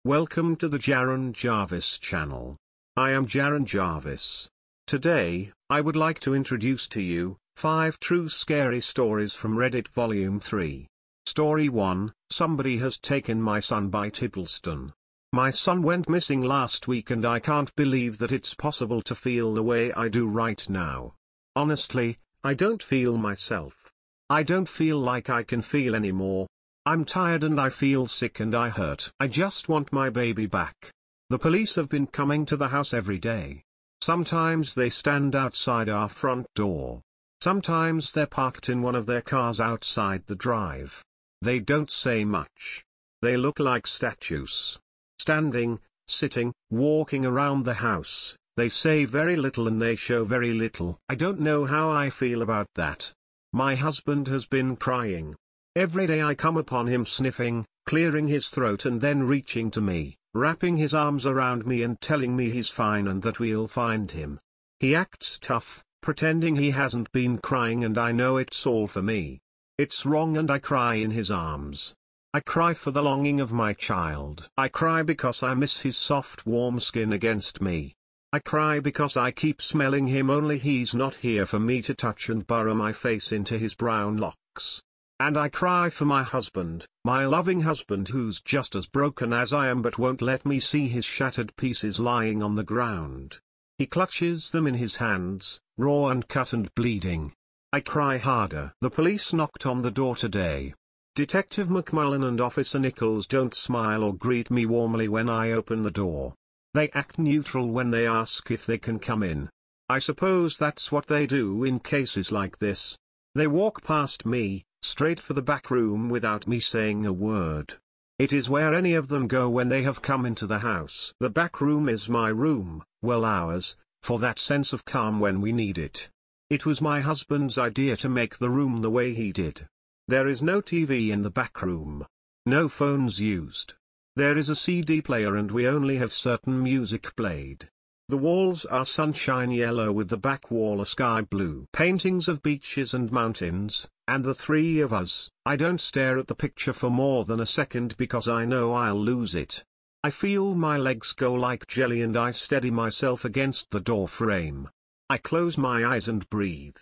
Welcome to the Jaren Jarvis channel. I am Jaren Jarvis. Today, I would like to introduce to you 5 true scary stories from Reddit Volume 3. Story 1, Somebody has taken my son by Tippleston. My son went missing last week and I can't believe that it's possible to feel the way I do right now. Honestly, I don't feel myself. I don't feel like I can feel anymore. I'm tired and I feel sick and I hurt. I just want my baby back. The police have been coming to the house every day. Sometimes they stand outside our front door. Sometimes they're parked in one of their cars outside the drive. They don't say much. They look like statues. Standing, sitting, walking around the house, they say very little and they show very little. I don't know how I feel about that. My husband has been crying. Every day I come upon him sniffing, clearing his throat and then reaching to me, wrapping his arms around me and telling me he's fine and that we'll find him. He acts tough, pretending he hasn't been crying, and I know it's all for me. It's wrong and I cry in his arms. I cry for the longing of my child. I cry because I miss his soft warm skin against me. I cry because I keep smelling him, only he's not here for me to touch and burrow my face into his brown locks. And I cry for my husband, my loving husband, who's just as broken as I am but won't let me see his shattered pieces lying on the ground. He clutches them in his hands, raw and cut and bleeding. I cry harder. The police knocked on the door today. Detective McMullen and Officer Nichols don't smile or greet me warmly when I open the door. They act neutral when they ask if they can come in. I suppose that's what they do in cases like this. They walk past me, straight for the back room without me saying a word. It is where any of them go when they have come into the house. The back room is my room, well ours, for that sense of calm when we need it. It was my husband's idea to make the room the way he did. There is no TV in the back room. No phones used. There is a CD player and we only have certain music played. The walls are sunshine yellow with the back wall a sky blue. Paintings of beaches and mountains, and the 3 of us. I don't stare at the picture for more than a second because I know I'll lose it. I feel my legs go like jelly and I steady myself against the door frame. I close my eyes and breathe.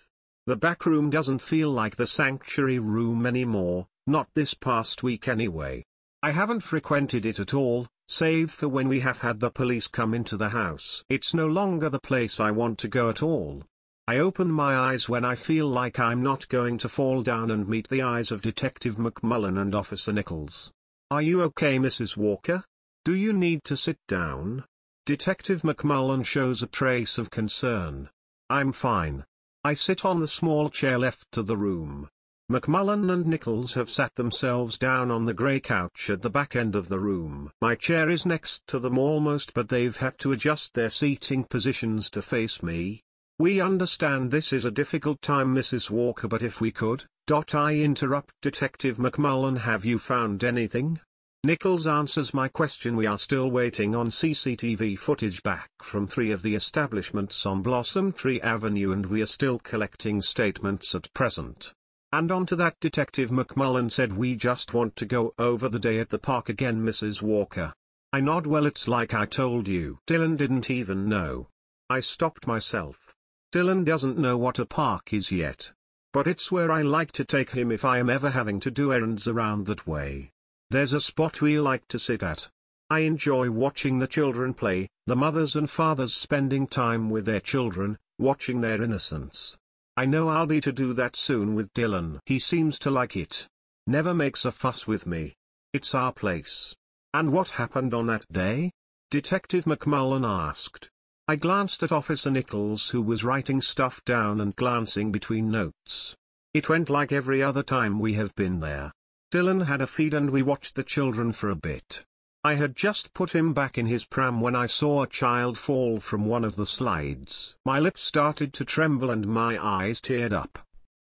The back room doesn't feel like the sanctuary room anymore, not this past week anyway. I haven't frequented it at all, save for when we have had the police come into the house. It's no longer the place I want to go at all. I open my eyes when I feel like I'm not going to fall down and meet the eyes of Detective McMullen and Officer Nichols. "Are you okay, Mrs. Walker? Do you need to sit down?" Detective McMullen shows a trace of concern. "I'm fine." I sit on the small chair left to the room. McMullen and Nichols have sat themselves down on the grey couch at the back end of the room. My chair is next to them almost, but they've had to adjust their seating positions to face me. "We understand this is a difficult time, Mrs. Walker, but if we could, I interrupt Detective McMullen. Have you found anything?" Nichols answers my question. "We are still waiting on CCTV footage back from 3 of the establishments on Blossom Tree Avenue and we are still collecting statements at present." And on to that, Detective McMullen said, "We just want to go over the day at the park again, Mrs. Walker." I nod. "Well, it's like I told you." Dylan didn't even know. I stopped myself. Dylan doesn't know what a park is yet. But it's where I like to take him if I am ever having to do errands around that way. There's a spot we like to sit at. I enjoy watching the children play, the mothers and fathers spending time with their children, watching their innocence. I know I'll be to do that soon with Dylan. He seems to like it. Never makes a fuss with me. It's our place. "And what happened on that day?" Detective McMullen asked. I glanced at Officer Nichols, who was writing stuff down and glancing between notes. "It went like every other time we have been there. Dylan had a feed and we watched the children for a bit. I had just put him back in his pram when I saw a child fall from one of the slides. My lips started to tremble and my eyes teared up.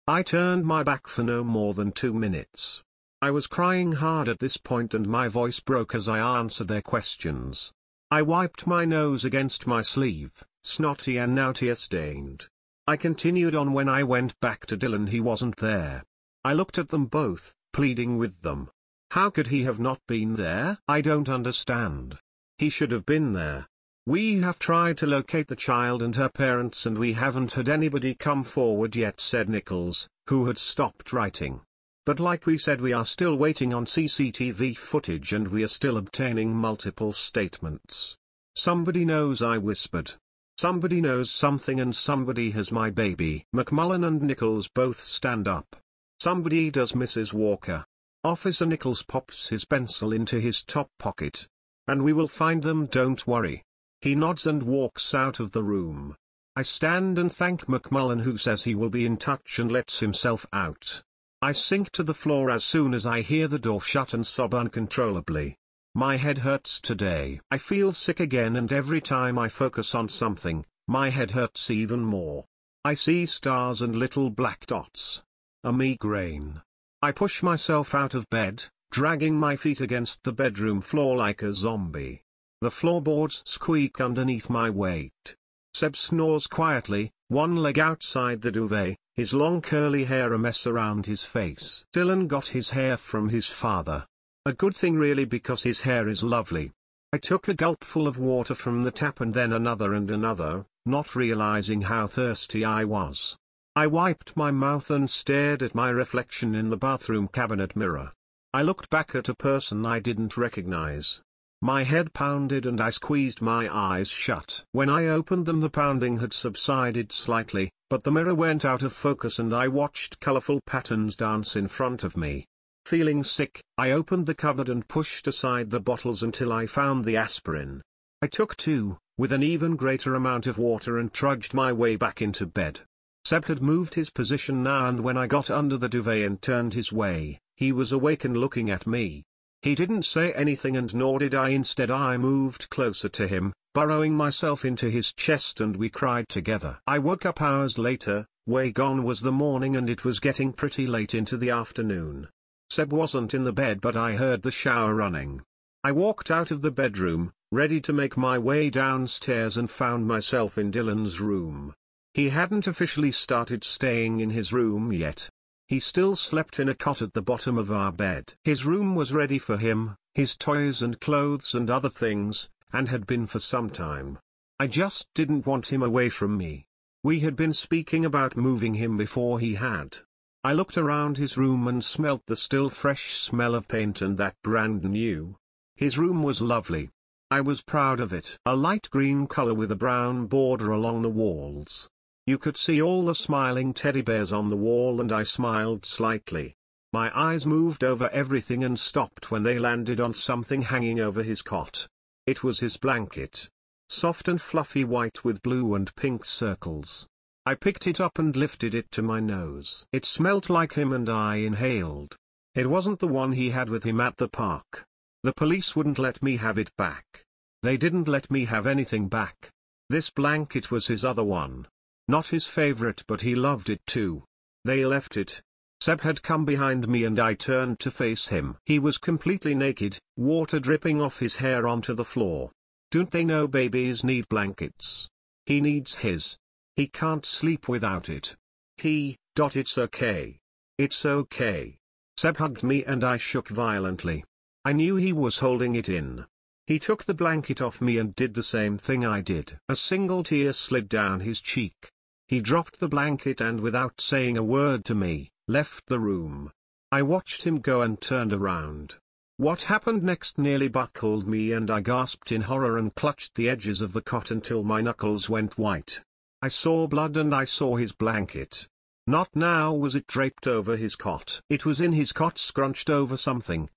I turned my back for no more than 2 minutes. I was crying hard at this point and my voice broke as I answered their questions. I wiped my nose against my sleeve, snotty and now tear-stained. I continued on. When I went back to Dylan, he wasn't there. I looked at them both, pleading with them. How could he have not been there? I don't understand. He should have been there. We have tried to locate the child and her parents and we haven't had anybody come forward yet, said Nichols, who had stopped writing. But like we said, we are still waiting on CCTV footage and we are still obtaining multiple statements. Somebody knows, I whispered. Somebody knows something and somebody has my baby. McMullen and Nichols both stand up. Somebody does, Mrs. Walker. Officer Nichols pops his pencil into his top pocket. And we will find them, don't worry. He nods and walks out of the room. I stand and thank McMullen, who says he will be in touch, and lets himself out. I sink to the floor as soon as I hear the door shut and sob uncontrollably. My head hurts today. I feel sick again, and every time I focus on something, my head hurts even more. I see stars and little black dots. A migraine. I push myself out of bed, dragging my feet against the bedroom floor like a zombie. The floorboards squeak underneath my weight. Seb snores quietly, one leg outside the duvet, his long curly hair a mess around his face. Dylan got his hair from his father. A good thing really, because his hair is lovely. I took a gulpful of water from the tap and then another and another, not realizing how thirsty I was. I wiped my mouth and stared at my reflection in the bathroom cabinet mirror. I looked back at a person I didn't recognize. My head pounded and I squeezed my eyes shut. When I opened them, the pounding had subsided slightly, but the mirror went out of focus and I watched colorful patterns dance in front of me. Feeling sick, I opened the cupboard and pushed aside the bottles until I found the aspirin. I took two, with an even greater amount of water, and trudged my way back into bed. Seb had moved his position now, and when I got under the duvet and turned his way, he was awake and looking at me. He didn't say anything, and nor did I. Instead, I moved closer to him, burrowing myself into his chest, and we cried together. I woke up hours later. Way gone was the morning, and it was getting pretty late into the afternoon. Seb wasn't in the bed, but I heard the shower running. I walked out of the bedroom, ready to make my way downstairs, and found myself in Dylan's room. He hadn't officially started staying in his room yet. He still slept in a cot at the bottom of our bed. His room was ready for him, his toys and clothes and other things, and had been for some time. I just didn't want him away from me. We had been speaking about moving him before he had. I looked around his room and smelt the still fresh smell of paint and that brand new. His room was lovely. I was proud of it. A light green color with a brown border along the walls. You could see all the smiling teddy bears on the wall, and I smiled slightly. My eyes moved over everything and stopped when they landed on something hanging over his cot. It was his blanket. Soft and fluffy white with blue and pink circles. I picked it up and lifted it to my nose. It smelt like him and I inhaled. It wasn't the one he had with him at the park. The police wouldn't let me have it back. They didn't let me have anything back. This blanket was his other one. Not his favorite, but he loved it too. They left it. Seb had come behind me and I turned to face him. He was completely naked, water dripping off his hair onto the floor. Don't they know babies need blankets? He needs his. He can't sleep without it. It's okay. It's okay. Seb hugged me and I shook violently. I knew he was holding it in. He took the blanket off me and did the same thing I did. A single tear slid down his cheek. He dropped the blanket and, without saying a word to me, left the room. I watched him go and turned around. What happened next nearly buckled me and I gasped in horror and clutched the edges of the cot until my knuckles went white. I saw blood and I saw his blanket. Not now was it draped over his cot. It was in his cot, scrunched over something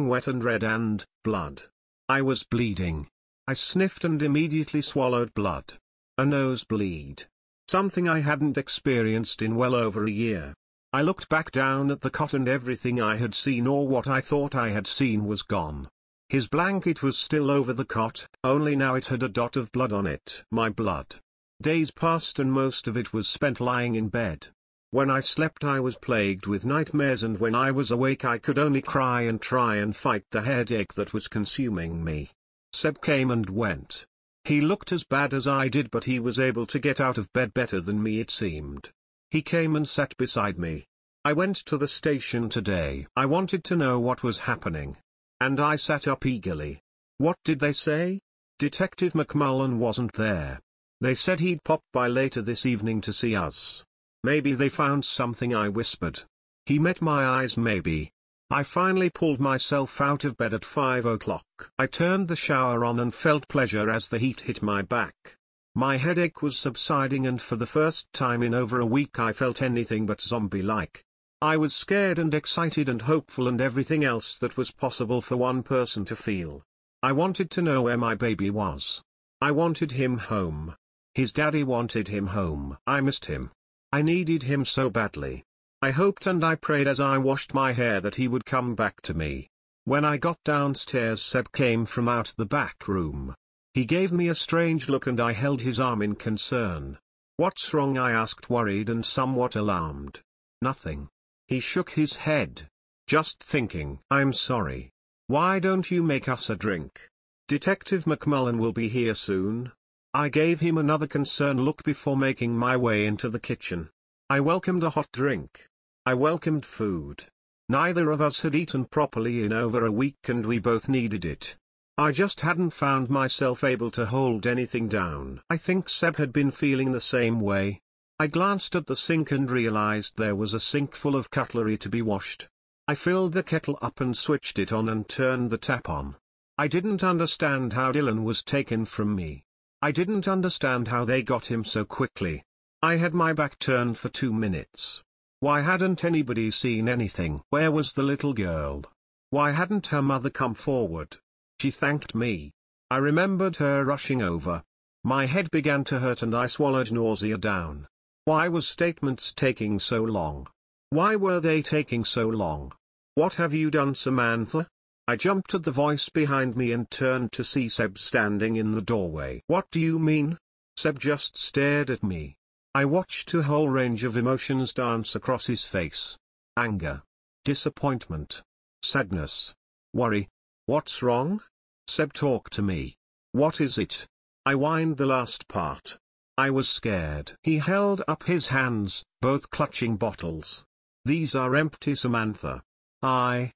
wet and red, and blood. I was bleeding. I sniffed and immediately swallowed blood. A nosebleed. Something I hadn't experienced in well over a year. I looked back down at the cot and everything I had seen, or what I thought I had seen, was gone. His blanket was still over the cot, only now it had a dot of blood on it. My blood. Days passed and most of it was spent lying in bed. When I slept I was plagued with nightmares, and when I was awake I could only cry and try and fight the headache that was consuming me. Seb came and went. He looked as bad as I did, but he was able to get out of bed better than me, it seemed. He came and sat beside me. I went to the station today. I wanted to know what was happening. And I sat up eagerly. What did they say? Detective McMullen wasn't there. They said he'd pop by later this evening to see us. Maybe they found something, I whispered. He met my eyes, maybe. I finally pulled myself out of bed at 5 o'clock. I turned the shower on and felt pleasure as the heat hit my back. My headache was subsiding, and for the first time in over a week I felt anything but zombie-like. I was scared and excited and hopeful and everything else that was possible for one person to feel. I wanted to know where my baby was. I wanted him home. His daddy wanted him home. I missed him. I needed him so badly. I hoped and I prayed as I washed my hair that he would come back to me. When I got downstairs, Seb came from out the back room. He gave me a strange look and I held his arm in concern. "What's wrong?" I asked, worried and somewhat alarmed. "Nothing." He shook his head. "Just thinking." "I'm sorry. Why don't you make us a drink? Detective McMullen will be here soon." I gave him another concerned look before making my way into the kitchen. I welcomed a hot drink. I welcomed food. Neither of us had eaten properly in over a week and we both needed it. I just hadn't found myself able to hold anything down. I think Seb had been feeling the same way. I glanced at the sink and realized there was a sink full of cutlery to be washed. I filled the kettle up and switched it on and turned the tap on. I didn't understand how Dylan was taken from me. I didn't understand how they got him so quickly. I had my back turned for 2 minutes. Why hadn't anybody seen anything? Where was the little girl? Why hadn't her mother come forward? She thanked me. I remembered her rushing over. My head began to hurt and I swallowed nausea down. Why was statements taking so long? Why were they taking so long? "What have you done, Samantha?" I jumped at the voice behind me and turned to see Seb standing in the doorway. "What do you mean?" Seb just stared at me. I watched a whole range of emotions dance across his face. Anger. Disappointment. Sadness. Worry. "What's wrong?" Seb, talk to me. "What is it?" I whined the last part. I was scared. He held up his hands, both clutching bottles. "These are empty, Samantha." I.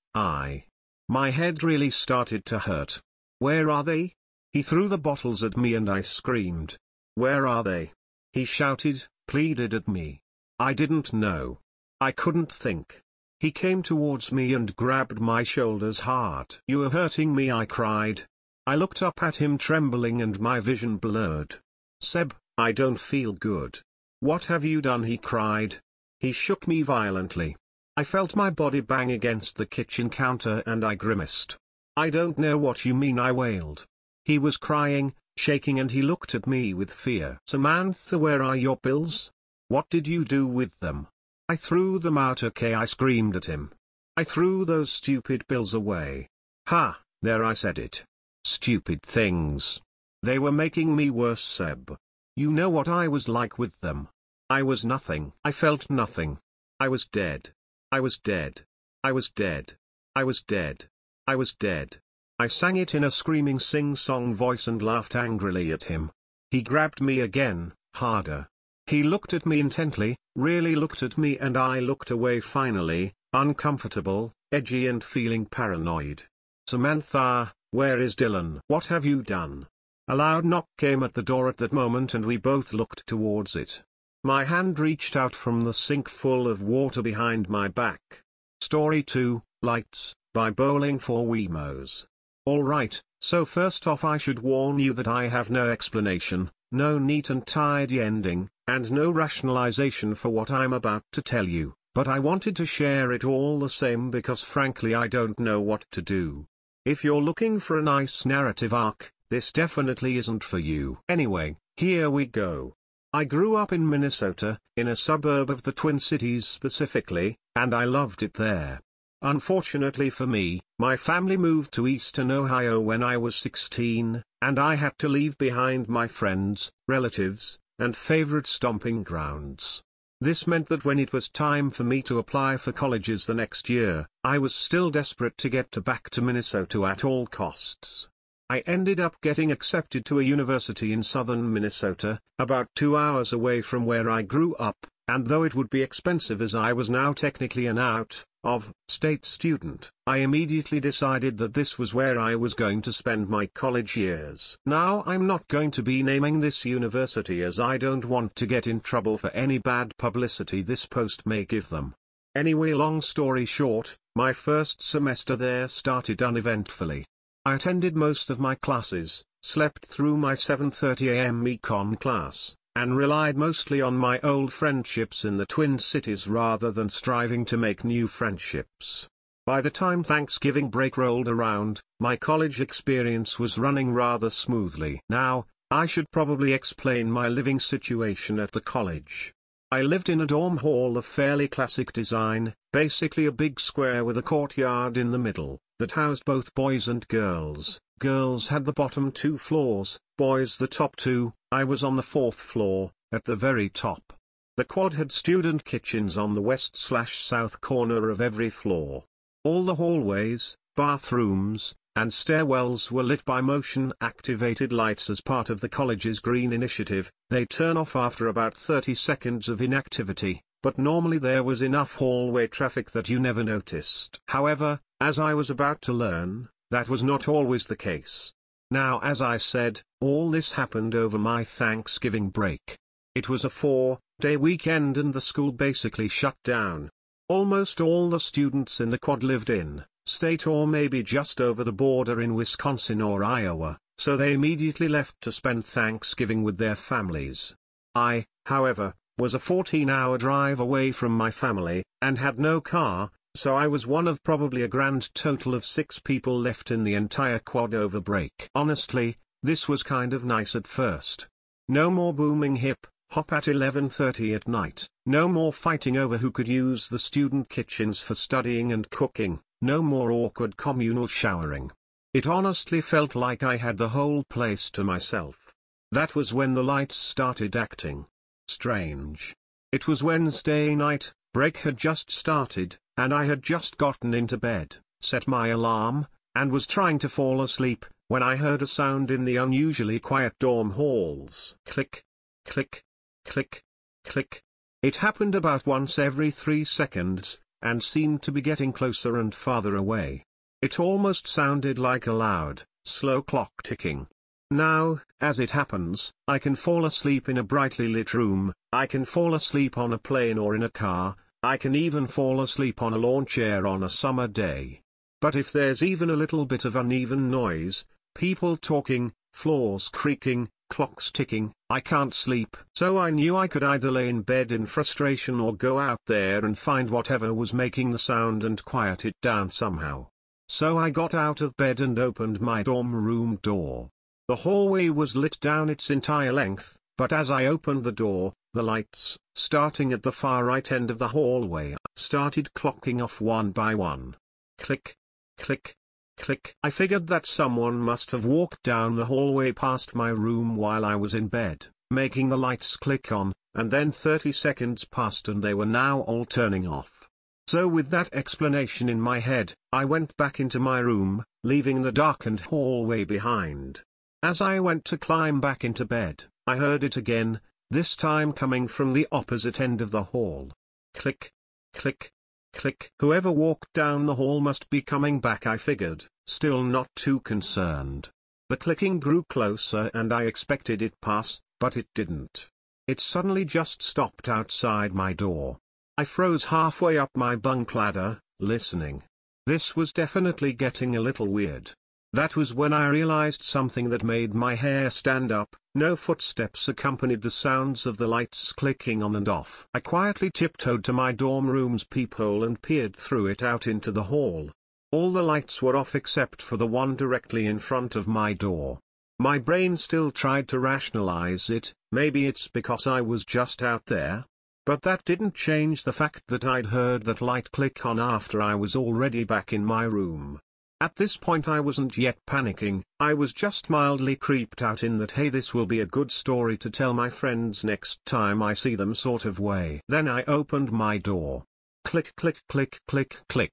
My head really started to hurt. "Where are they?" He threw the bottles at me and I screamed. "Where are they?" He shouted, pleaded at me. I didn't know. I couldn't think. He came towards me and grabbed my shoulders hard. "You are hurting me," I cried. I looked up at him trembling and my vision blurred. "Seb, I don't feel good." "What have you done?" he cried. He shook me violently. I felt my body bang against the kitchen counter and I grimaced. "I don't know what you mean," I wailed. He was crying, shaking, and he looked at me with fear. "Samantha, where are your pills? What did you do with them?" "I threw them out." "Okay," I screamed at him. "I threw those stupid pills away." "Ha, there, I said it. Stupid things. They were making me worse, Seb. You know what I was like with them. I was nothing. I felt nothing. I was dead. I was dead. I was dead. I was dead. I was dead." I sang it in a screaming sing-song voice and laughed angrily at him. He grabbed me again, harder. He looked at me intently, really looked at me, and I looked away finally, uncomfortable, edgy and feeling paranoid. "Samantha, where is Dylan? What have you done?" A loud knock came at the door at that moment and we both looked towards it. My hand reached out from the sink full of water behind my back. Story 2, Lights, by Bowling for Wemos. Alright, so first off I should warn you that I have no explanation, no neat and tidy ending, and no rationalization for what I'm about to tell you, but I wanted to share it all the same because frankly I don't know what to do. If you're looking for a nice narrative arc, this definitely isn't for you. Anyway, here we go. I grew up in Minnesota, in a suburb of the Twin Cities specifically, and I loved it there. Unfortunately for me, my family moved to Eastern Ohio when I was 16, and I had to leave behind my friends, relatives, and favorite stomping grounds. This meant that when it was time for me to apply for colleges the next year, I was still desperate to get back to Minnesota at all costs. I ended up getting accepted to a university in southern Minnesota, about 2 hours away from where I grew up, and though it would be expensive as I was now technically an out-of-state student, I immediately decided that this was where I was going to spend my college years. Now I'm not going to be naming this university as I don't want to get in trouble for any bad publicity this post may give them. Anyway, long story short, my first semester there started uneventfully. I attended most of my classes, slept through my 7:30 a.m. econ class, and relied mostly on my old friendships in the Twin Cities rather than striving to make new friendships. By the time Thanksgiving break rolled around, my college experience was running rather smoothly. Now, I should probably explain my living situation at the college. I lived in a dorm hall of fairly classic design, basically a big square with a courtyard in the middle, that housed both boys and girls. Girls had the bottom 2 floors, boys the top 2. I was on the 4th floor, at the very top. The quad had student kitchens on the west/south corner of every floor. All the hallways, bathrooms, and stairwells were lit by motion-activated lights as part of the college's green initiative. They turn off after about 30 seconds of inactivity, but normally there was enough hallway traffic that you never noticed. However, as I was about to learn, that was not always the case. Now, as I said, all this happened over my Thanksgiving break. It was a 4-day weekend and the school basically shut down. Almost all the students in the quad lived in state or maybe just over the border in Wisconsin or Iowa, so they immediately left to spend Thanksgiving with their families. I, however, was a 14-hour drive away from my family, and had no car, so I was one of probably a grand total of 6 people left in the entire quad over break. Honestly, this was kind of nice at first. No more booming hip-hop at 11:30 at night, no more fighting over who could use the student kitchens for studying and cooking, no more awkward communal showering. It honestly felt like I had the whole place to myself. That was when the lights started acting strange. It was Wednesday night, break had just started, and I had just gotten into bed, set my alarm, and was trying to fall asleep, when I heard a sound in the unusually quiet dorm halls. Click, click, click, click. It happened about once every 3 seconds, and seemed to be getting closer and farther away. It almost sounded like a loud, slow clock ticking. Now, as it happens, I can fall asleep in a brightly lit room, I can fall asleep on a plane or in a car, I can even fall asleep on a lawn chair on a summer day. But if there's even a little bit of uneven noise, people talking, floors creaking, clocks ticking, I can't sleep. So I knew I could either lay in bed in frustration or go out there and find whatever was making the sound and quiet it down somehow. So I got out of bed and opened my dorm room door. The hallway was lit down its entire length, but as I opened the door, the lights, starting at the far right end of the hallway, started clocking off one by one. Click, click, click. I figured that someone must have walked down the hallway past my room while I was in bed, making the lights click on, and then 30 seconds passed and they were now all turning off. So with that explanation in my head, I went back into my room, leaving the darkened hallway behind. As I went to climb back into bed, I heard it again, this time coming from the opposite end of the hall. Click, click, click. Whoever walked down the hall must be coming back, I figured, still not too concerned. The clicking grew closer and I expected it pass, but it didn't. It suddenly just stopped outside my door. I froze halfway up my bunk ladder, listening. This was definitely getting a little weird. That was when I realized something that made my hair stand up. No footsteps accompanied the sounds of the lights clicking on and off. I quietly tiptoed to my dorm room's peephole and peered through it out into the hall. All the lights were off except for the one directly in front of my door. My brain still tried to rationalize it, maybe it's because I was just out there. But that didn't change the fact that I'd heard that light click on after I was already back in my room. At this point I wasn't yet panicking, I was just mildly creeped out in that hey, this will be a good story to tell my friends next time I see them sort of way. Then I opened my door. Click click click click click.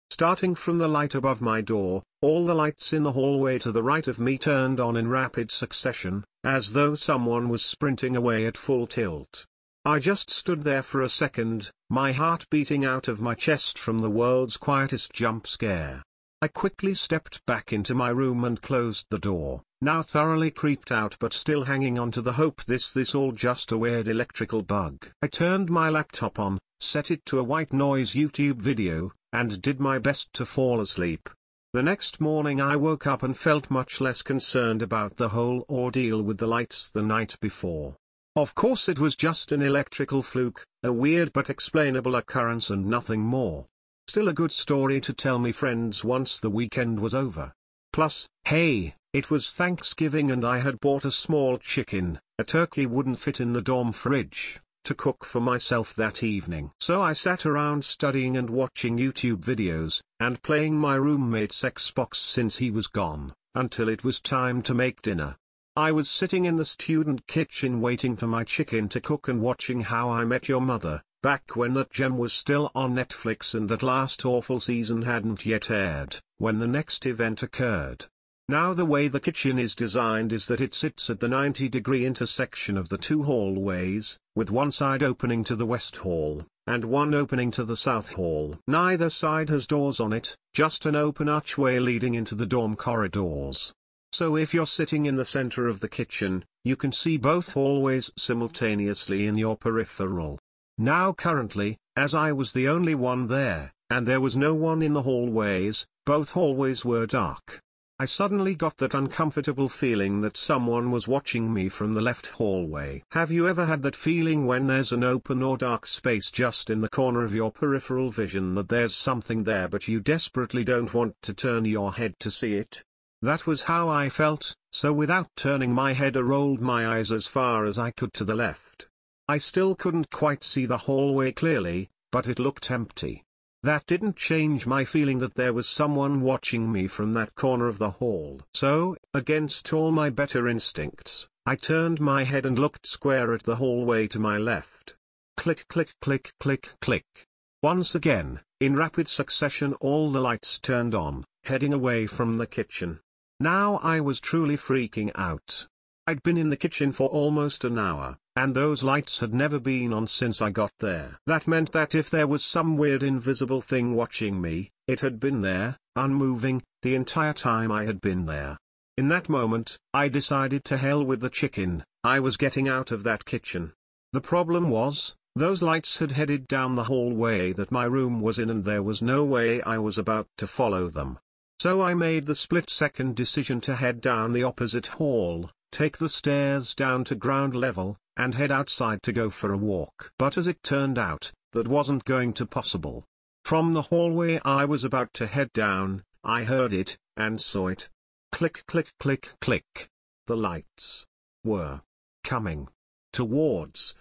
Starting from the light above my door, all the lights in the hallway to the right of me turned on in rapid succession, as though someone was sprinting away at full tilt. I just stood there for a second, my heart beating out of my chest from the world's quietest jump scare. I quickly stepped back into my room and closed the door, now thoroughly creeped out but still hanging on to the hope this all just a weird electrical bug. I turned my laptop on, set it to a white noise YouTube video, and did my best to fall asleep. The next morning I woke up and felt much less concerned about the whole ordeal with the lights the night before. Of course it was just an electrical fluke, a weird but explainable occurrence and nothing more. Still a good story to tell me friends once the weekend was over. Plus, hey, it was Thanksgiving and I had bought a small chicken, a turkey wouldn't fit in the dorm fridge, to cook for myself that evening. So I sat around studying and watching YouTube videos, and playing my roommate's Xbox since he was gone, until it was time to make dinner. I was sitting in the student kitchen waiting for my chicken to cook and watching How I Met Your Mother, back when that gem was still on Netflix and that last awful season hadn't yet aired, when the next event occurred. Now the way the kitchen is designed is that it sits at the 90-degree intersection of the two hallways, with one side opening to the west hall, and one opening to the south hall. Neither side has doors on it, just an open archway leading into the dorm corridors. So if you're sitting in the center of the kitchen, you can see both hallways simultaneously in your peripheral. Now currently, as I was the only one there, and there was no one in the hallways, both hallways were dark. I suddenly got that uncomfortable feeling that someone was watching me from the left hallway. Have you ever had that feeling when there's an open or dark space just in the corner of your peripheral vision that there's something there but you desperately don't want to turn your head to see it? That was how I felt, so without turning my head I rolled my eyes as far as I could to the left. I still couldn't quite see the hallway clearly, but it looked empty. That didn't change my feeling that there was someone watching me from that corner of the hall. So, against all my better instincts, I turned my head and looked square at the hallway to my left. Click click click click click. Once again, in rapid succession all the lights turned on, heading away from the kitchen. Now I was truly freaking out. I'd been in the kitchen for almost an hour, and those lights had never been on since I got there. That meant that if there was some weird invisible thing watching me, it had been there, unmoving, the entire time I had been there. In that moment, I decided to hell with the chicken, I was getting out of that kitchen. The problem was, those lights had headed down the hallway that my room was in and there was no way I was about to follow them. So I made the split-second decision to head down the opposite hall, take the stairs down to ground level, and head outside to go for a walk. But as it turned out, that wasn't going to possible. From the hallway I was about to head down, I heard it, and saw it. Click click click click. The lights were coming towards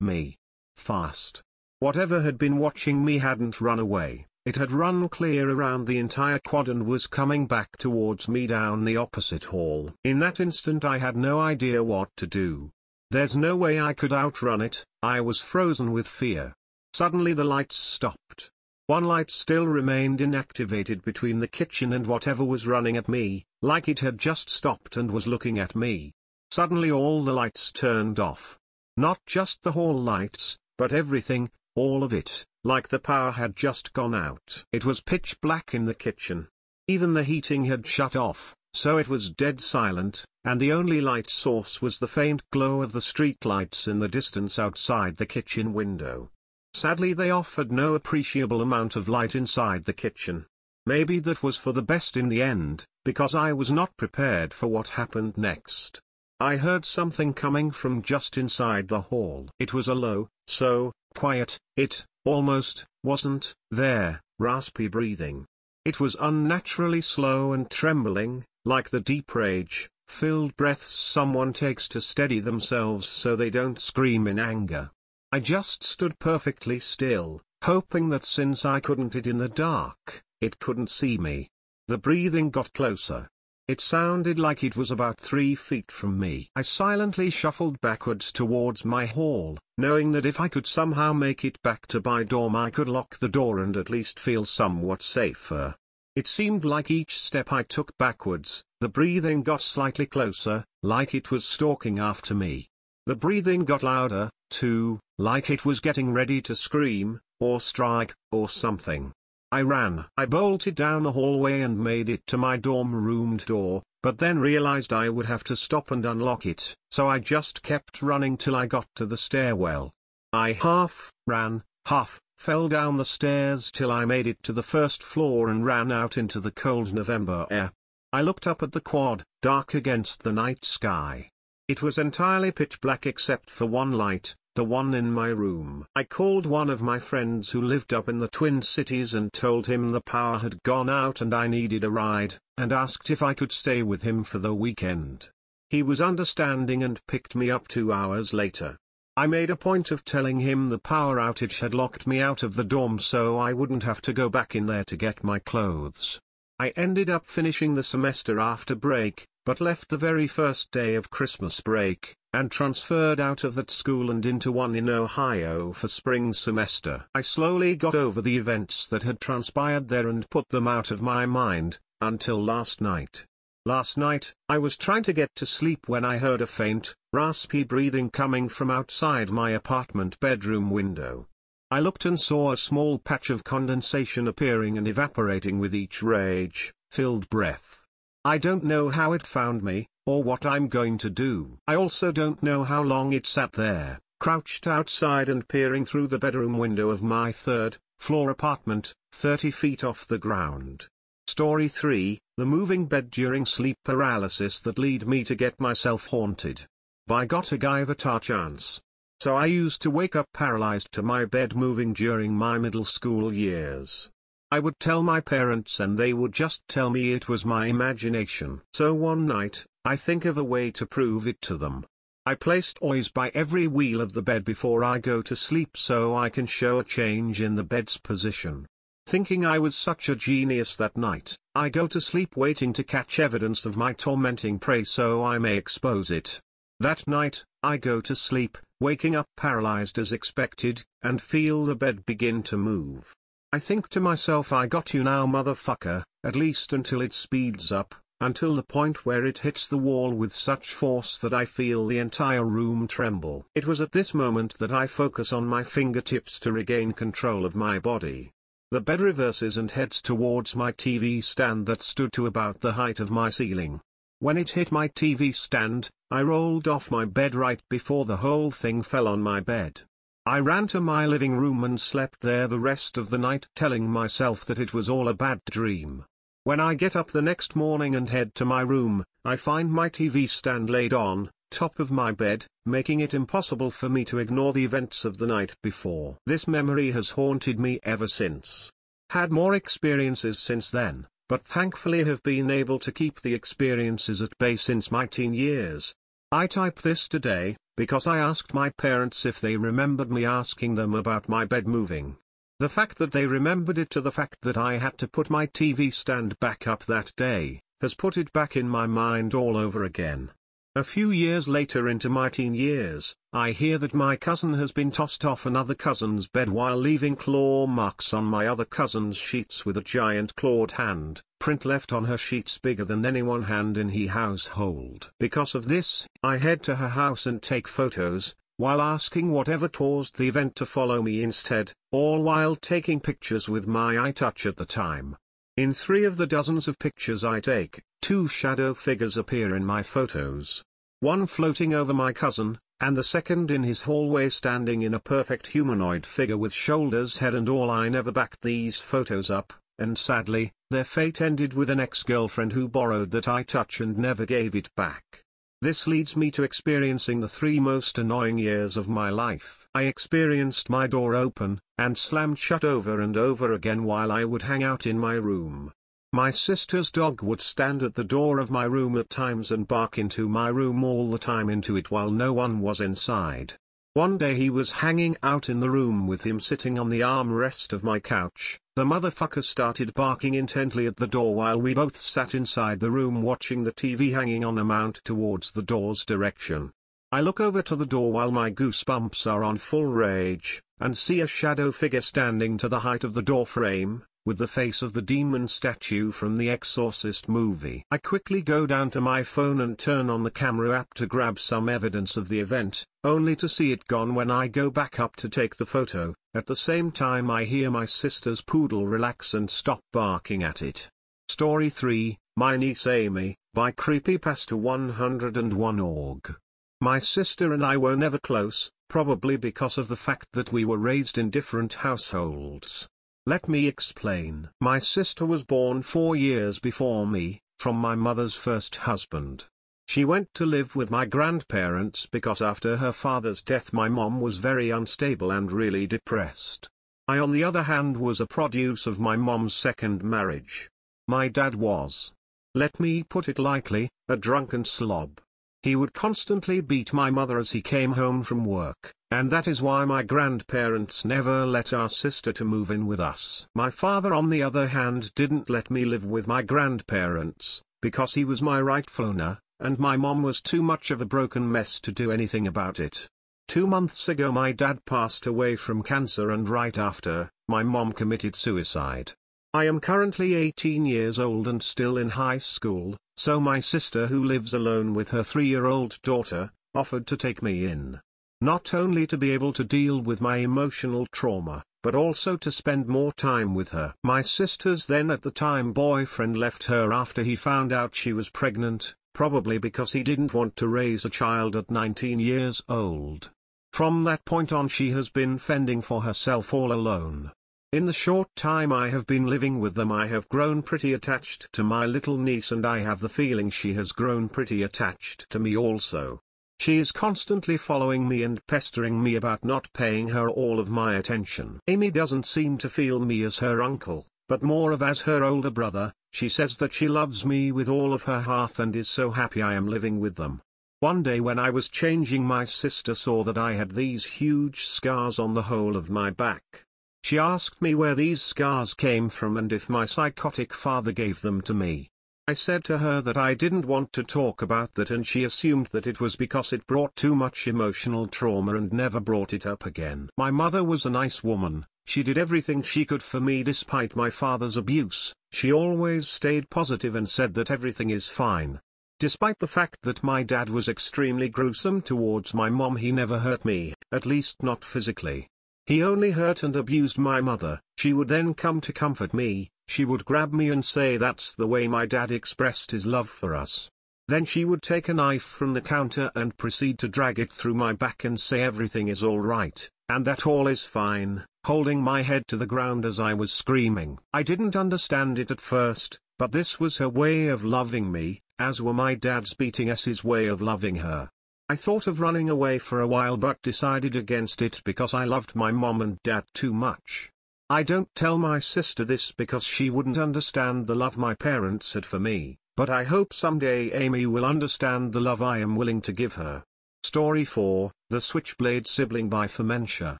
me. Fast. Whatever had been watching me hadn't run away. It had run clear around the entire quad and was coming back towards me down the opposite hall. In that instant I had no idea what to do. There's no way I could outrun it, I was frozen with fear. Suddenly the lights stopped. One light still remained inactivated between the kitchen and whatever was running at me, like it had just stopped and was looking at me. Suddenly all the lights turned off. Not just the hall lights, but everything, all of it, like the power had just gone out. It was pitch black in the kitchen. Even the heating had shut off, so it was dead silent, and the only light source was the faint glow of the street lights in the distance outside the kitchen window. Sadly they offered no appreciable amount of light inside the kitchen. Maybe that was for the best in the end, because I was not prepared for what happened next. I heard something coming from just inside the hall. It was a low, so quiet, it almost wasn't there, raspy breathing. It was unnaturally slow and trembling, like the deep rage-filled breaths someone takes to steady themselves so they don't scream in anger. I just stood perfectly still, hoping that since I couldn't it in the dark, it couldn't see me. The breathing got closer. It sounded like it was about 3 feet from me. I silently shuffled backwards towards my hall, knowing that if I could somehow make it back to my dorm I could lock the door and at least feel somewhat safer. It seemed like each step I took backwards, the breathing got slightly closer, like it was stalking after me. The breathing got louder, too, like it was getting ready to scream, or strike, or something. I ran. I bolted down the hallway and made it to my dorm room door, but then realized I would have to stop and unlock it, so I just kept running till I got to the stairwell. I half ran, half fell down the stairs till I made it to the first floor and ran out into the cold November air. I looked up at the quad, dark against the night sky. It was entirely pitch black except for one light, the one in my room. I called one of my friends who lived up in the Twin Cities and told him the power had gone out and I needed a ride, and asked if I could stay with him for the weekend. He was understanding and picked me up 2 hours later. I made a point of telling him the power outage had locked me out of the dorm so I wouldn't have to go back in there to get my clothes. I ended up finishing the semester after break, but left the very first day of Christmas break, and transferred out of that school and into one in Ohio for spring semester. I slowly got over the events that had transpired there and put them out of my mind, until last night. Last night, I was trying to get to sleep when I heard a faint, raspy breathing coming from outside my apartment bedroom window. I looked and saw a small patch of condensation appearing and evaporating with each rage-filled breath. I don't know how it found me, or what I'm going to do. I also don't know how long it sat there, crouched outside and peering through the bedroom window of my third-floor apartment, 30 feet off the ground. Story 3, The Moving Bed During Sleep Paralysis That Lead Me to Get Myself Haunted. By Got a Guyvatar Chance. So I used to wake up paralyzed to my bed moving during my middle school years. I would tell my parents and they would just tell me it was my imagination. So one night, I think of a way to prove it to them. I placed toys by every wheel of the bed before I go to sleep so I can show a change in the bed's position. Thinking I was such a genius that night, I go to sleep waiting to catch evidence of my tormenting prey so I may expose it. That night, I go to sleep, waking up paralyzed as expected, and feel the bed begin to move. I think to myself, I got you now, motherfucker, at least until it speeds up, until the point where it hits the wall with such force that I feel the entire room tremble. It was at this moment that I focus on my fingertips to regain control of my body. The bed reverses and heads towards my TV stand that stood to about the height of my ceiling. When it hit my TV stand, I rolled off my bed right before the whole thing fell on my bed. I ran to my living room and slept there the rest of the night, telling myself that it was all a bad dream. When I get up the next morning and head to my room, I find my TV stand laid on top of my bed, making it impossible for me to ignore the events of the night before. This memory has haunted me ever since. Had more experiences since then, but thankfully have been able to keep the experiences at bay since my teen years. I type this today, because I asked my parents if they remembered me asking them about my bed moving. The fact that they remembered it to the fact that I had to put my TV stand back up that day, has put it back in my mind all over again. A few years later into my teen years, I hear that my cousin has been tossed off another cousin's bed while leaving claw marks on my other cousin's sheets with a giant clawed hand, print left on her sheets bigger than any one hand in he household. Because of this, I head to her house and take photos, while asking whatever caused the event to follow me instead, all while taking pictures with my iTouch at the time. In 3 of the dozens of pictures I take, 2 shadow figures appear in my photos. One floating over my cousin, and the second in his hallway standing in a perfect humanoid figure with shoulders, head and all. I never backed these photos up, and sadly, their fate ended with an ex-girlfriend who borrowed that iTouch and never gave it back. This leads me to experiencing the 3 most annoying years of my life. I experienced my door open, and slammed shut over and over again while I would hang out in my room. My sister's dog would stand at the door of my room at times and bark into my room all the time into it while no one was inside. One day he was hanging out in the room with him sitting on the armrest of my couch. The motherfucker started barking intently at the door while we both sat inside the room watching the TV hanging on a mount towards the door's direction. I look over to the door while my goosebumps are on full rage, and see a shadow figure standing to the height of the door frame, with the face of the demon statue from the Exorcist movie. I quickly go down to my phone and turn on the camera app to grab some evidence of the event, only to see it gone when I go back up to take the photo. At the same time I hear my sister's poodle relax and stop barking at it. Story 3, My Niece Amy, by Creepypasta101.org. My sister and I were never close, probably because of the fact that we were raised in different households. Let me explain. My sister was born 4 years before me, from my mother's first husband. She went to live with my grandparents because after her father's death my mom was very unstable and really depressed. I on the other hand was a produce of my mom's second marriage. My dad was, let me put it lightly, a drunken slob. He would constantly beat my mother as he came home from work, and that is why my grandparents never let our sister to move in with us. My father on the other hand didn't let me live with my grandparents, because he was my rightful owner, and my mom was too much of a broken mess to do anything about it. 2 months ago my dad passed away from cancer, and right after, my mom committed suicide. I am currently 18 years old and still in high school, so my sister, who lives alone with her 3-year-old daughter, offered to take me in. Not only to be able to deal with my emotional trauma, but also to spend more time with her. My sister's then at the time boyfriend left her after he found out she was pregnant, probably because he didn't want to raise a child at 19 years old. From that point on she has been fending for herself all alone. In the short time I have been living with them I have grown pretty attached to my little niece, and I have the feeling she has grown pretty attached to me also. She is constantly following me and pestering me about not paying her all of my attention. Amy doesn't seem to feel me as her uncle, but more of as her older brother. She says that she loves me with all of her heart and is so happy I am living with them. One day when I was changing, my sister saw that I had these huge scars on the whole of my back. She asked me where these scars came from and if my psychotic father gave them to me. I said to her that I didn't want to talk about that, and she assumed that it was because it brought too much emotional trauma and never brought it up again. My mother was a nice woman. She did everything she could for me despite my father's abuse. She always stayed positive and said that everything is fine. Despite the fact that my dad was extremely gruesome towards my mom, he never hurt me, at least not physically. He only hurt and abused my mother. She would then come to comfort me. She would grab me and say that's the way my dad expressed his love for us. Then she would take a knife from the counter and proceed to drag it through my back and say everything is all right, and that all is fine, holding my head to the ground as I was screaming. I didn't understand it at first, but this was her way of loving me, as were my dad's beating as his way of loving her. I thought of running away for a while but decided against it because I loved my mom and dad too much. I don't tell my sister this because she wouldn't understand the love my parents had for me, but I hope someday Amy will understand the love I am willing to give her. Story 4, The Switchblade Sibling by Fermentia.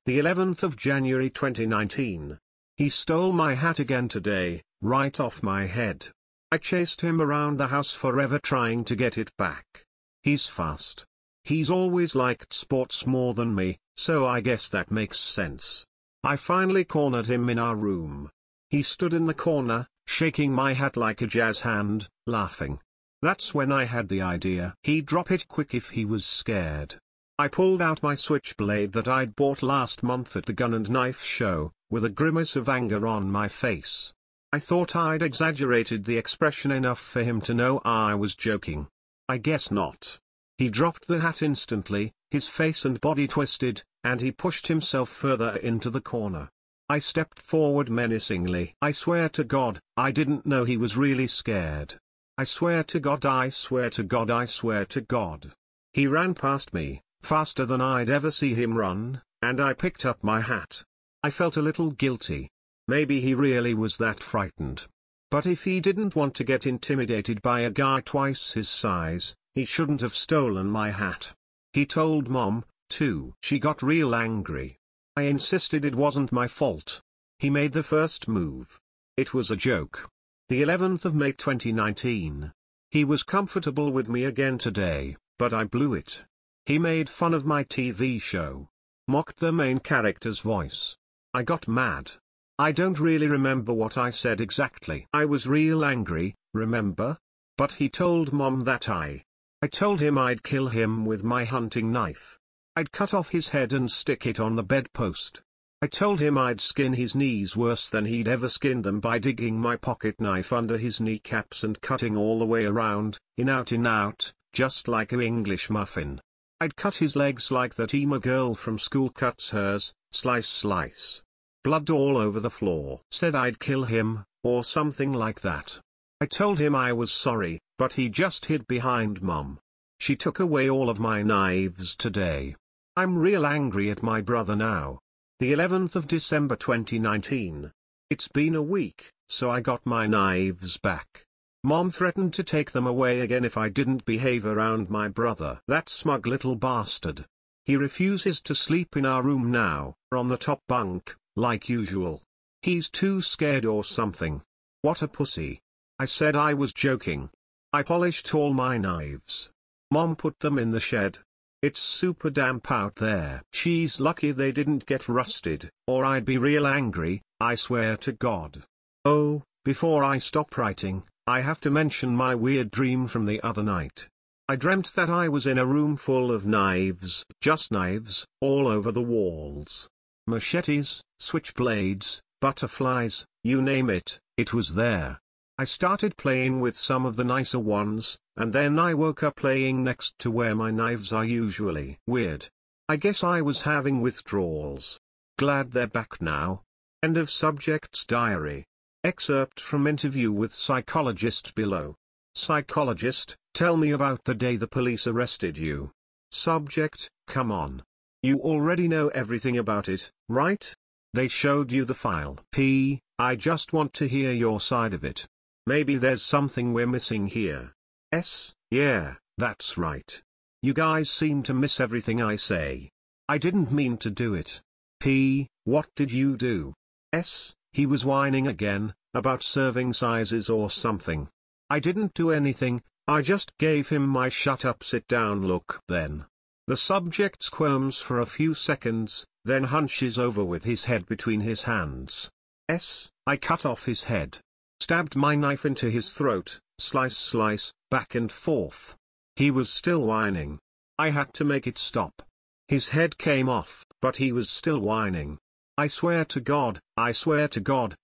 The 11th of January 2019. He stole my hat again today, right off my head. I chased him around the house forever trying to get it back. He's fast. He's always liked sports more than me, so I guess that makes sense. I finally cornered him in our room. He stood in the corner, shaking my hat like a jazz hand, laughing. That's when I had the idea. He'd drop it quick if he was scared. I pulled out my switchblade that I'd bought last month at the gun and knife show, with a grimace of anger on my face. I thought I'd exaggerated the expression enough for him to know I was joking. I guess not. He dropped the hat instantly, his face and body twisted, and he pushed himself further into the corner. I stepped forward menacingly. I swear to God, I didn't know he was really scared. I swear to God, I swear to God, I swear to God. He ran past me, faster than I'd ever see him run, and I picked up my hat. I felt a little guilty. Maybe he really was that frightened. But if he didn't want to get intimidated by a guy twice his size, he shouldn't have stolen my hat. He told Mom, too. She got real angry. I insisted it wasn't my fault. He made the first move. It was a joke. The 11th of May 2019. He was comfortable with me again today, but I blew it. He made fun of my TV show. Mocked the main character's voice. I got mad. I don't really remember what I said exactly. I was real angry, remember? But he told Mom that I told him I'd kill him with my hunting knife. I'd cut off his head and stick it on the bedpost. I told him I'd skin his knees worse than he'd ever skinned them by digging my pocket knife under his kneecaps and cutting all the way around, in out, just like a English muffin. I'd cut his legs like that emo girl from school cuts hers, slice slice. Blood all over the floor. Said I'd kill him, or something like that. I told him I was sorry, but he just hid behind Mom. She took away all of my knives today. I'm real angry at my brother now. The 11th of December 2019. It's been a week, so I got my knives back. Mom threatened to take them away again if I didn't behave around my brother. That smug little bastard. He refuses to sleep in our room now, on the top bunk, like usual. He's too scared or something. What a pussy. I said I was joking. I polished all my knives. Mom put them in the shed. It's super damp out there. She's lucky they didn't get rusted, or I'd be real angry, I swear to God. Oh, before I stop writing, I have to mention my weird dream from the other night. I dreamt that I was in a room full of knives, just knives, all over the walls. Machetes, switchblades, butterflies, you name it, it was there. I started playing with some of the nicer ones, and then I woke up laying next to where my knives are usually. Weird. I guess I was having withdrawals. Glad they're back now. End of subject's diary. Excerpt from interview with psychologist below. Psychologist, tell me about the day the police arrested you. Subject, come on. You already know everything about it, right? They showed you the file. I just want to hear your side of it. Maybe there's something we're missing here. Yeah, that's right. You guys seem to miss everything I say. I didn't mean to do it. What did you do? He was whining again, about serving sizes or something. I didn't do anything, I just gave him my shut up sit down look. Then the subject squirms for a few seconds, then hunches over with his head between his hands. I cut off his head. Stabbed my knife into his throat, slice, back and forth. He was still whining. I had to make it stop. His head came off, but he was still whining. I swear to God,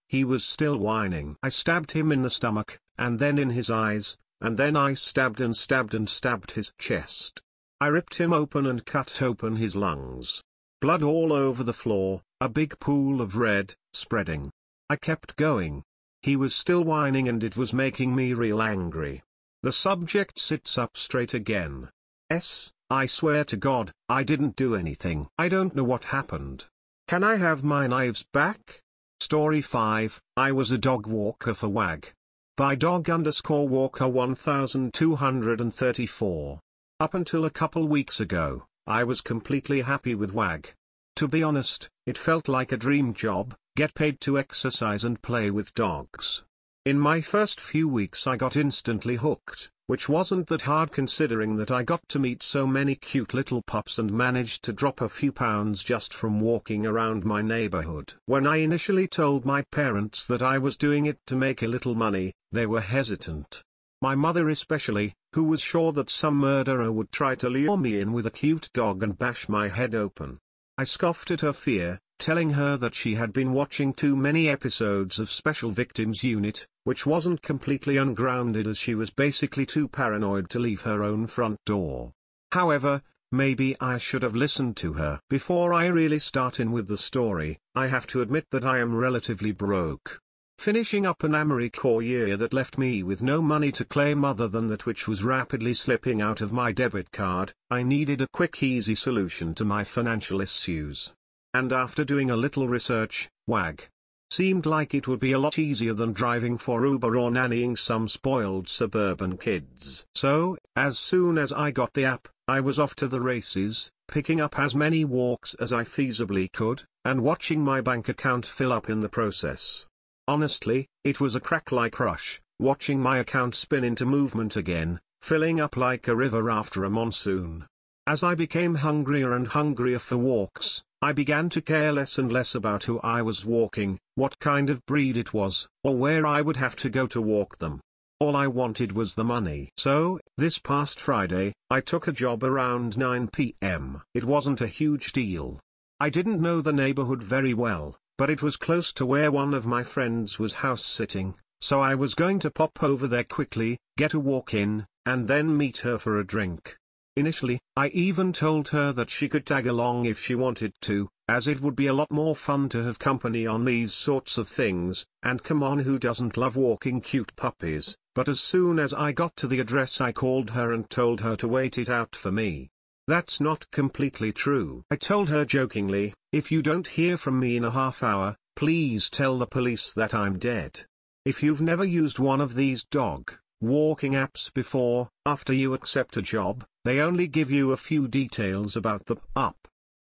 he was still whining. I stabbed him in the stomach, and then in his eyes, and then I stabbed his chest. I ripped him open and cut open his lungs. Blood all over the floor, a big pool of red, spreading. I kept going. He was still whining and it was making me real angry. The subject sits up straight again. I swear to God, I didn't do anything. I don't know what happened. Can I have my knives back? Story 5, I was a dog walker for WAG. By dog_walker 1234. Up until a couple weeks ago, I was completely happy with WAG. To be honest, it felt like a dream job. Get paid to exercise and play with dogs. In my first few weeks I got instantly hooked, which wasn't that hard considering that I got to meet so many cute little pups and managed to drop a few pounds just from walking around my neighborhood. When I initially told my parents that I was doing it to make a little money, they were hesitant. My mother especially, who was sure that some murderer would try to lure me in with a cute dog and bash my head open. I scoffed at her fear, telling her that she had been watching too many episodes of Special Victims Unit, which wasn't completely ungrounded as she was basically too paranoid to leave her own front door. However, maybe I should have listened to her. Before I really start in with the story, I have to admit that I am relatively broke. Finishing up an AmeriCorps year that left me with no money to claim other than that which was rapidly slipping out of my debit card, I needed a quick easy solution to my financial issues. And after doing a little research, WAG seemed like it would be a lot easier than driving for Uber or nannying some spoiled suburban kids. So, as soon as I got the app, I was off to the races, picking up as many walks as I feasibly could, and watching my bank account fill up in the process. Honestly, it was a crack-like rush, watching my account spin into movement again, filling up like a river after a monsoon. As I became hungrier and hungrier for walks, I began to care less and less about who I was walking, what kind of breed it was, or where I would have to go to walk them. All I wanted was the money. So, this past Friday, I took a job around 9 p.m. It wasn't a huge deal. I didn't know the neighborhood very well, but it was close to where one of my friends was house sitting, so I was going to pop over there quickly, get a walk in, and then meet her for a drink. Initially, I even told her that she could tag along if she wanted to, as it would be a lot more fun to have company on these sorts of things, and come on, who doesn't love walking cute puppies. But as soon as I got to the address, I called her and told her to wait it out for me. That's not completely true. I told her jokingly, if you don't hear from me in a half hour, please tell the police that I'm dead. If you've never used one of these dog walking apps before, after you accept a job, they only give you a few details about the app.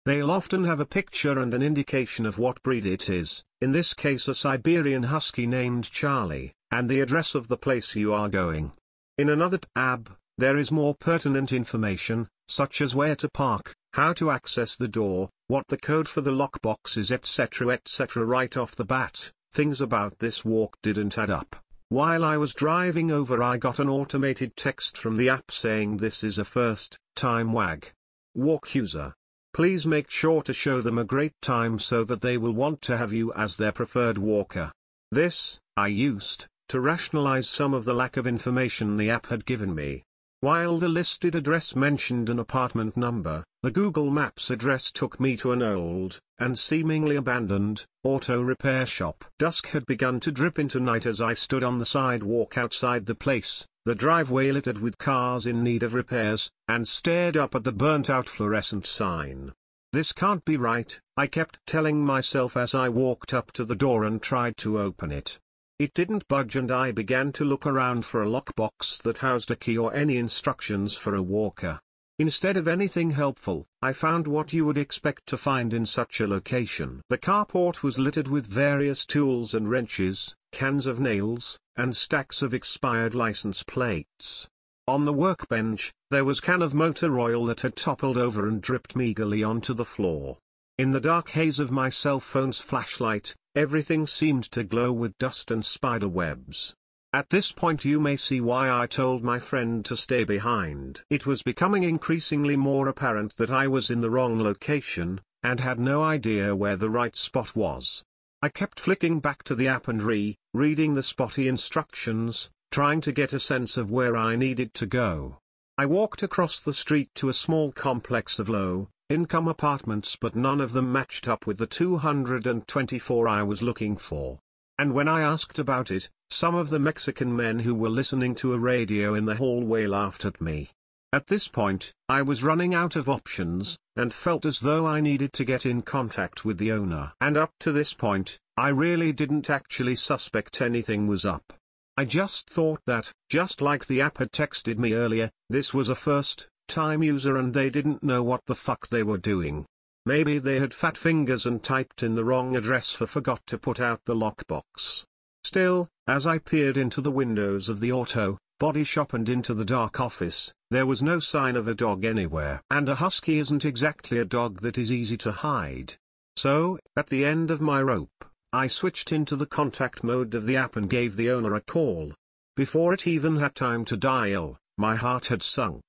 They'll often have a picture and an indication of what breed it is, in this case a Siberian Husky named Charlie, and the address of the place you are going. In another tab, there is more pertinent information, such as where to park, how to access the door, what the code for the lockbox is, etc. Right off the bat, things about this walk didn't add up. While I was driving over, I got an automated text from the app saying this is a first-time WAG walk user. Please make sure to show them a great time so that they will want to have you as their preferred walker. This, I used, to rationalize some of the lack of information the app had given me. While the listed address mentioned an apartment number, the Google Maps address took me to an old, and seemingly abandoned, auto repair shop. Dusk had begun to drip into night as I stood on the sidewalk outside the place, the driveway littered with cars in need of repairs, and stared up at the burnt-out fluorescent sign. This can't be right, I kept telling myself as I walked up to the door and tried to open it. It didn't budge, and I began to look around for a lockbox that housed a key or any instructions for a walker. Instead of anything helpful, I found what you would expect to find in such a location. The carport was littered with various tools and wrenches, cans of nails, and stacks of expired license plates. On the workbench, there was a can of motor oil that had toppled over and dripped meagerly onto the floor. In the dark haze of my cell phone's flashlight, everything seemed to glow with dust and spider webs. At this point you may see why I told my friend to stay behind. It was becoming increasingly more apparent that I was in the wrong location, and had no idea where the right spot was. I kept flicking back to the app and reading the spotty instructions, trying to get a sense of where I needed to go. I walked across the street to a small complex of low-income apartments, but none of them matched up with the 224 I was looking for. And when I asked about it, some of the Mexican men who were listening to a radio in the hallway laughed at me. At this point, I was running out of options, and felt as though I needed to get in contact with the owner. And up to this point, I really didn't actually suspect anything was up. I just thought that, just like the app had texted me earlier, this was a first-time user and they didn't know what the fuck they were doing. Maybe they had fat fingers and typed in the wrong address or forgot to put out the lockbox. Still, as I peered into the windows of the auto body shop and into the dark office, there was no sign of a dog anywhere. And a husky isn't exactly a dog that is easy to hide. So, at the end of my rope, I switched into the contact mode of the app and gave the owner a call. Before it even had time to dial, my heart had sunk.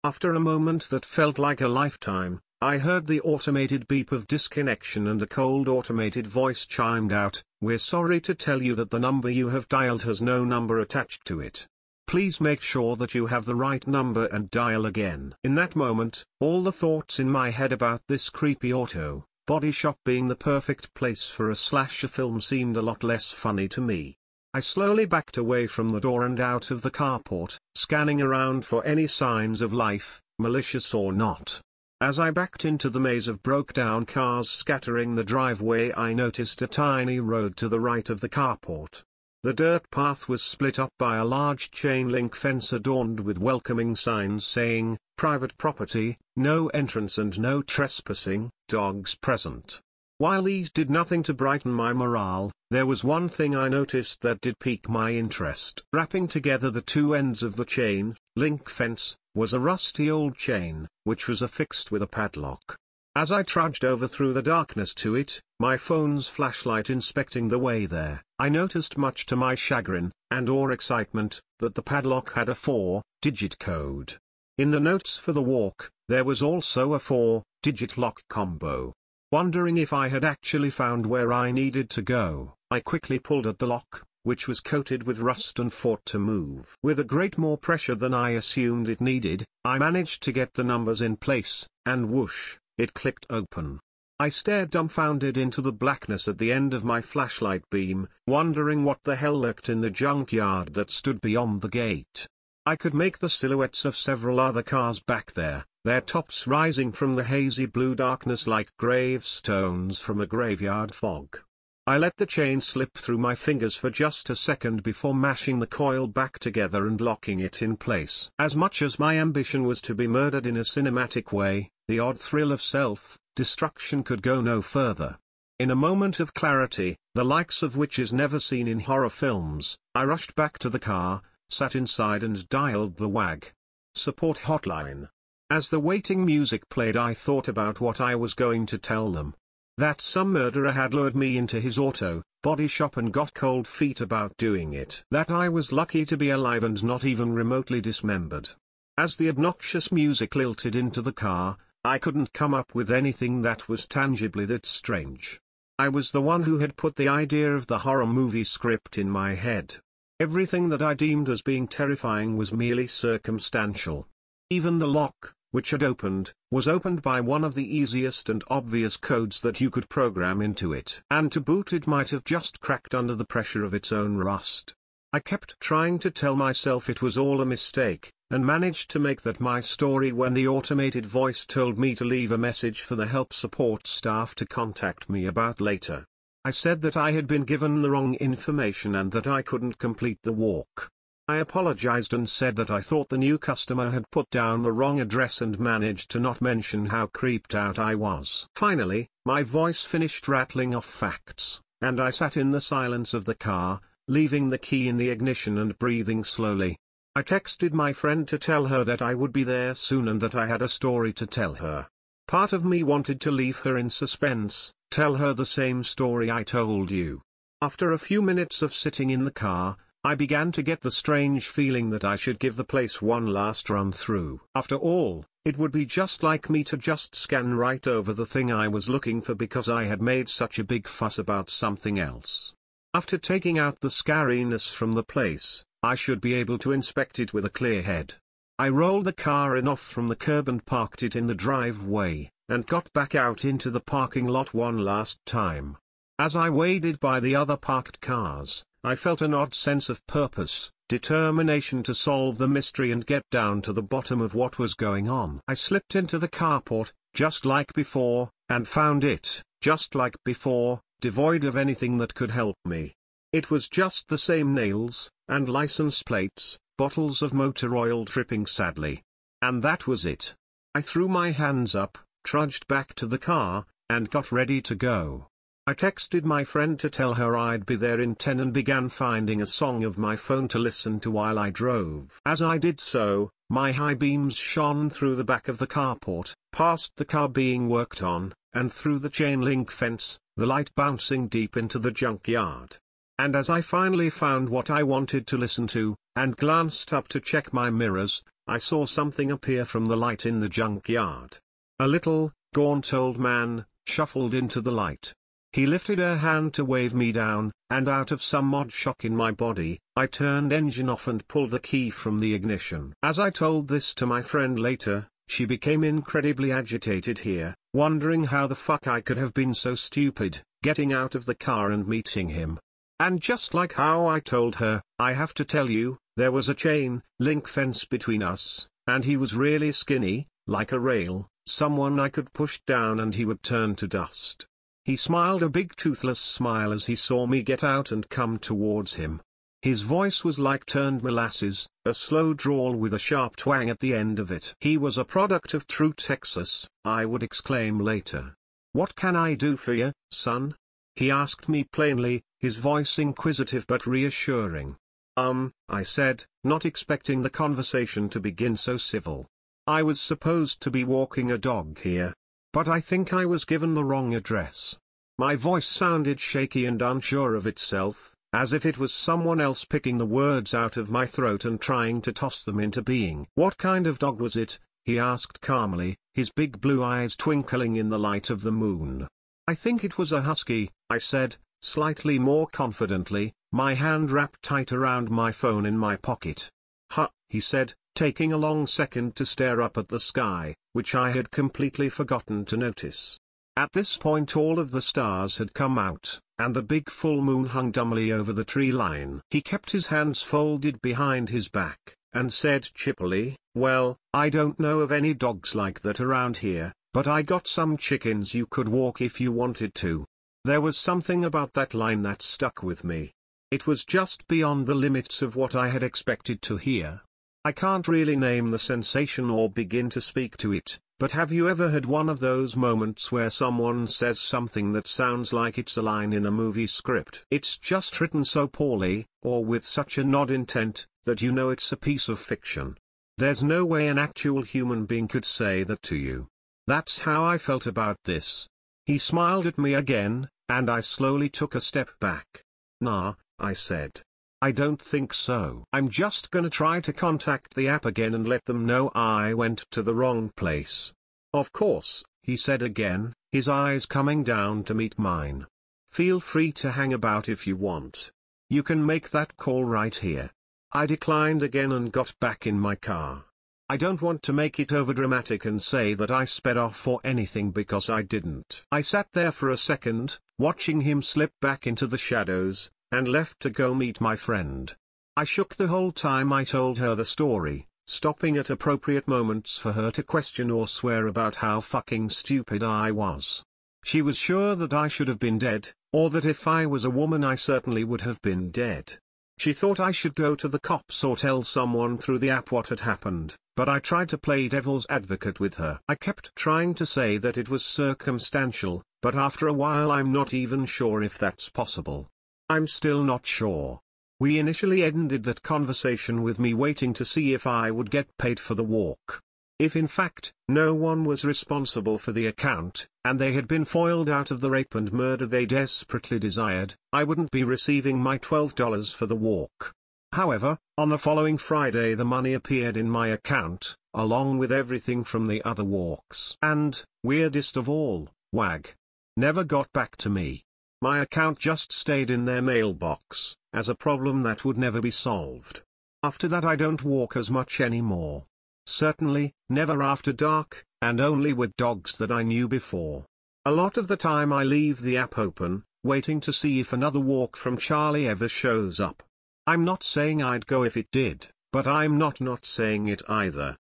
After a moment that felt like a lifetime, I heard the automated beep of disconnection and a cold automated voice chimed out, "We're sorry to tell you that the number you have dialed has no number attached to it. Please make sure that you have the right number and dial again." In that moment, all the thoughts in my head about this creepy auto body shop being the perfect place for a slasher film seemed a lot less funny to me. I slowly backed away from the door and out of the carport, scanning around for any signs of life, malicious or not. As I backed into the maze of broke-down cars scattering the driveway, I noticed a tiny road to the right of the carport. The dirt path was split up by a large chain-link fence adorned with welcoming signs saying, "Private property, no entrance and no trespassing, dogs present." While these did nothing to brighten my morale, There was one thing I noticed that did pique my interest. Wrapping together the two ends of the chain link fence was a rusty old chain, which was affixed with a padlock. As I trudged over through the darkness to it, my phone's flashlight inspecting the way there, I noticed, much to my chagrin and/or excitement, that the padlock had a 4-digit code. In the notes for the walk, there was also a 4-digit lock combo. Wondering if I had actually found where I needed to go, I quickly pulled at the lock, which was coated with rust and fought to move. With a great more pressure than I assumed it needed, I managed to get the numbers in place, and whoosh, it clicked open. I stared dumbfounded into the blackness at the end of my flashlight beam, wondering what the hell lurked in the junkyard that stood beyond the gate. I could make the silhouettes of several other cars back there, their tops rising from the hazy blue darkness like gravestones from a graveyard fog. I let the chain slip through my fingers for just a second before mashing the coil back together and locking it in place. As much as my ambition was to be murdered in a cinematic way, the odd thrill of self-destruction could go no further. In a moment of clarity, the likes of which is never seen in horror films, I rushed back to the car, sat inside and dialed the WAG support hotline. As the waiting music played, I thought about what I was going to tell them. That some murderer had lured me into his auto body shop and got cold feet about doing it. That I was lucky to be alive and not even remotely dismembered. As the obnoxious music lilted into the car, I couldn't come up with anything that was tangibly that strange. I was the one who had put the idea of the horror movie script in my head. Everything that I deemed as being terrifying was merely circumstantial. Even the lock, which had opened, was opened by one of the easiest and obvious codes that you could program into it. And to boot, it might have just cracked under the pressure of its own rust. I kept trying to tell myself it was all a mistake, and managed to make that my story when the automated voice told me to leave a message for the help support staff to contact me about later. I said that I had been given the wrong information and that I couldn't complete the walk. I apologized and said that I thought the new customer had put down the wrong address and managed to not mention how creeped out I was. Finally, my voice finished rattling off facts, and I sat in the silence of the car, leaving the key in the ignition and breathing slowly. I texted my friend to tell her that I would be there soon and that I had a story to tell her. Part of me wanted to leave her in suspense, tell her the same story I told you. After a few minutes of sitting in the car, I began to get the strange feeling that I should give the place one last run through. After all, it would be just like me to just scan right over the thing I was looking for because I had made such a big fuss about something else. After taking out the scariness from the place, I should be able to inspect it with a clear head. I rolled the car in off from the curb and parked it in the driveway, and got back out into the parking lot one last time. As I waded by the other parked cars, I felt an odd sense of purpose, determination to solve the mystery and get down to the bottom of what was going on. I slipped into the carport, just like before, and found it, just like before, devoid of anything that could help me. It was just the same nails, and license plates, bottles of motor oil dripping sadly. And that was it. I threw my hands up, trudged back to the car, and got ready to go. I texted my friend to tell her I'd be there in 10 and began finding a song of my phone to listen to while I drove. As I did so, my high beams shone through the back of the carport, past the car being worked on, and through the chain link fence, the light bouncing deep into the junkyard. And as I finally found what I wanted to listen to, and glanced up to check my mirrors, I saw something appear from the light in the junkyard. A little, gaunt old man, shuffled into the light. He lifted a hand to wave me down, and out of some odd shock in my body, I turned engine off and pulled the key from the ignition. As I told this to my friend later, she became incredibly agitated here, wondering how the fuck I could have been so stupid, getting out of the car and meeting him. And just like how I told her, I have to tell you, there was a chain link fence between us, and he was really skinny, like a rail, someone I could push down and he would turn to dust. He smiled a big toothless smile as he saw me get out and come towards him. His voice was like turned molasses, a slow drawl with a sharp twang at the end of it. He was a product of true Texas, I would exclaim later. "What can I do for you, son?" he asked me plainly, his voice inquisitive but reassuring. I said, not expecting the conversation to begin so civil. I was supposed to be walking a dog here. But I think I was given the wrong address. My voice sounded shaky and unsure of itself, as if it was someone else picking the words out of my throat and trying to toss them into being. What kind of dog was it? He asked calmly, his big blue eyes twinkling in the light of the moon. I think it was a husky, I said, slightly more confidently, my hand wrapped tight around my phone in my pocket. Huh, he said, taking a long second to stare up at the sky, which I had completely forgotten to notice. At this point all of the stars had come out, and the big full moon hung dumbly over the tree line. He kept his hands folded behind his back, and said chippily, well, I don't know of any dogs like that around here, but I got some chickens you could walk if you wanted to. There was something about that line that stuck with me. It was just beyond the limits of what I had expected to hear. I can't really name the sensation or begin to speak to it, but have you ever had one of those moments where someone says something that sounds like it's a line in a movie script? It's just written so poorly, or with such an odd intent, that you know it's a piece of fiction. There's no way an actual human being could say that to you. That's how I felt about this. He smiled at me again, and I slowly took a step back. Nah, I said. I don't think so. I'm just gonna try to contact the app again and let them know I went to the wrong place. Of course, he said again, his eyes coming down to meet mine. Feel free to hang about if you want. You can make that call right here. I declined again and got back in my car. I don't want to make it overdramatic and say that I sped off or anything because I didn't. I sat there for a second, watching him slip back into the shadows, and left to go meet my friend. I shook the whole time I told her the story, stopping at appropriate moments for her to question or swear about how fucking stupid I was. She was sure that I should have been dead, or that if I was a woman I certainly would have been dead. She thought I should go to the cops or tell someone through the app what had happened, but I tried to play devil's advocate with her. I kept trying to say that it was circumstantial, but after a while I'm not even sure if that's possible. I'm still not sure. We initially ended that conversation with me waiting to see if I would get paid for the walk. If in fact, no one was responsible for the account, and they had been foiled out of the rape and murder they desperately desired, I wouldn't be receiving my $12 for the walk. However, on the following Friday the money appeared in my account, along with everything from the other walks. And, weirdest of all, WAG never got back to me. My account just stayed in their mailbox, as a problem that would never be solved. After that I don't walk as much anymore. Certainly, never after dark, and only with dogs that I knew before. A lot of the time I leave the app open, waiting to see if another walk from Charlie ever shows up. I'm not saying I'd go if it did, but I'm not saying it either.